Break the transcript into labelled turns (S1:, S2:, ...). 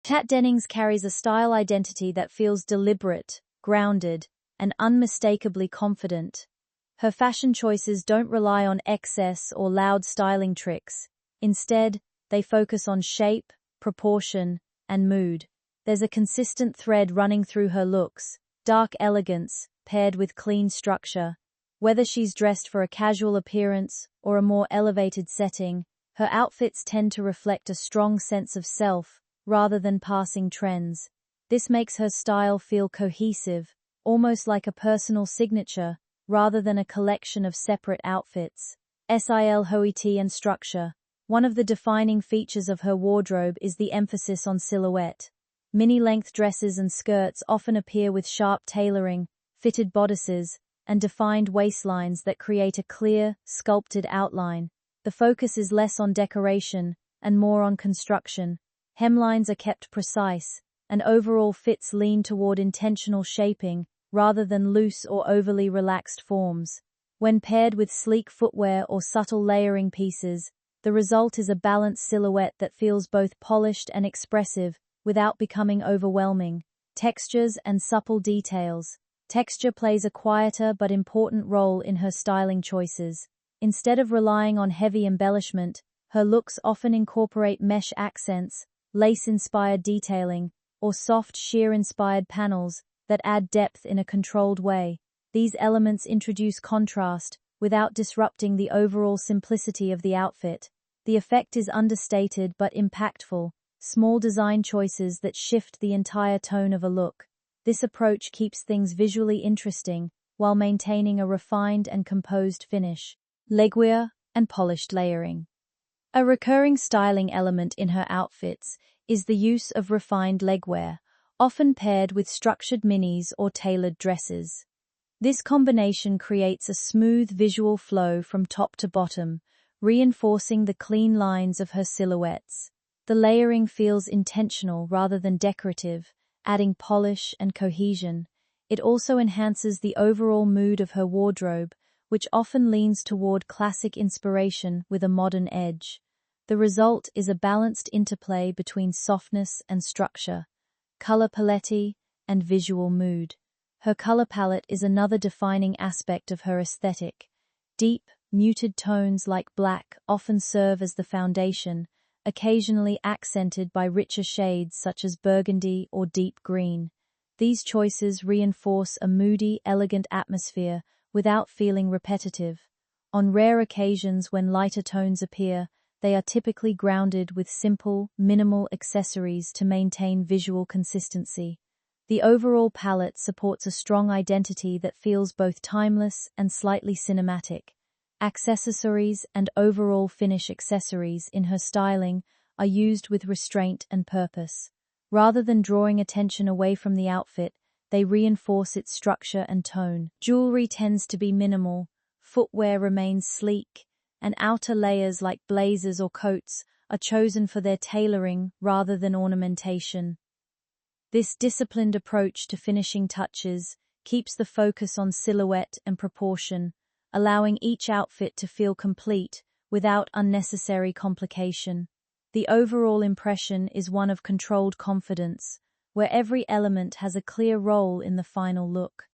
S1: Kat Dennings carries a style identity that feels deliberate, grounded, and unmistakably confident. Her fashion choices don't rely on excess or loud styling tricks. Instead, they focus on shape, proportion, and mood. There's a consistent thread running through her looks, dark elegance paired with clean structure. Whether she's dressed for a casual appearance or a more elevated setting, her outfits tend to reflect a strong sense of self rather than passing trends. This makes her style feel cohesive, almost like a personal signature, rather than a collection of separate outfits. Silhouette and structure. One of the defining features of her wardrobe is the emphasis on silhouette. Mini-length dresses and skirts often appear with sharp tailoring, fitted bodices, and defined waistlines that create a clear, sculpted outline. The focus is less on decoration and more on construction. Hemlines are kept precise, and overall fits lean toward intentional shaping rather than loose or overly relaxed forms. When paired with sleek footwear or subtle layering pieces, the result is a balanced silhouette that feels both polished and expressive without becoming overwhelming. Textures and supple details. Texture plays a quieter but important role in her styling choices. Instead of relying on heavy embellishment, her looks often incorporate mesh accents, lace-inspired detailing, or soft sheer-inspired panels that add depth in a controlled way. These elements introduce contrast without disrupting the overall simplicity of the outfit. The effect is understated but impactful, small design choices that shift the entire tone of a look. This approach keeps things visually interesting while maintaining a refined and composed finish. Legwear and polished layering. A recurring styling element in her outfits is the use of refined legwear, often paired with structured minis or tailored dresses. This combination creates a smooth visual flow from top to bottom, reinforcing the clean lines of her silhouettes. The layering feels intentional rather than decorative, adding polish and cohesion. It also enhances the overall mood of her wardrobe, which often leans toward classic inspiration with a modern edge. The result is a balanced interplay between softness and structure, color palette, and visual mood. Her color palette is another defining aspect of her aesthetic. Deep, muted tones like black often serve as the foundation, occasionally accented by richer shades such as burgundy or deep green. These choices reinforce a moody, elegant atmosphere without feeling repetitive. On rare occasions when lighter tones appear, they are typically grounded with simple, minimal accessories to maintain visual consistency. The overall palette supports a strong identity that feels both timeless and slightly cinematic. Accessories and overall finish accessories in her styling are used with restraint and purpose. Rather than drawing attention away from the outfit, they reinforce its structure and tone. Jewelry tends to be minimal, footwear remains sleek, and outer layers like blazers or coats are chosen for their tailoring rather than ornamentation. This disciplined approach to finishing touches keeps the focus on silhouette and proportion, allowing each outfit to feel complete without unnecessary complication. The overall impression is one of controlled confidence, where every element has a clear role in the final look.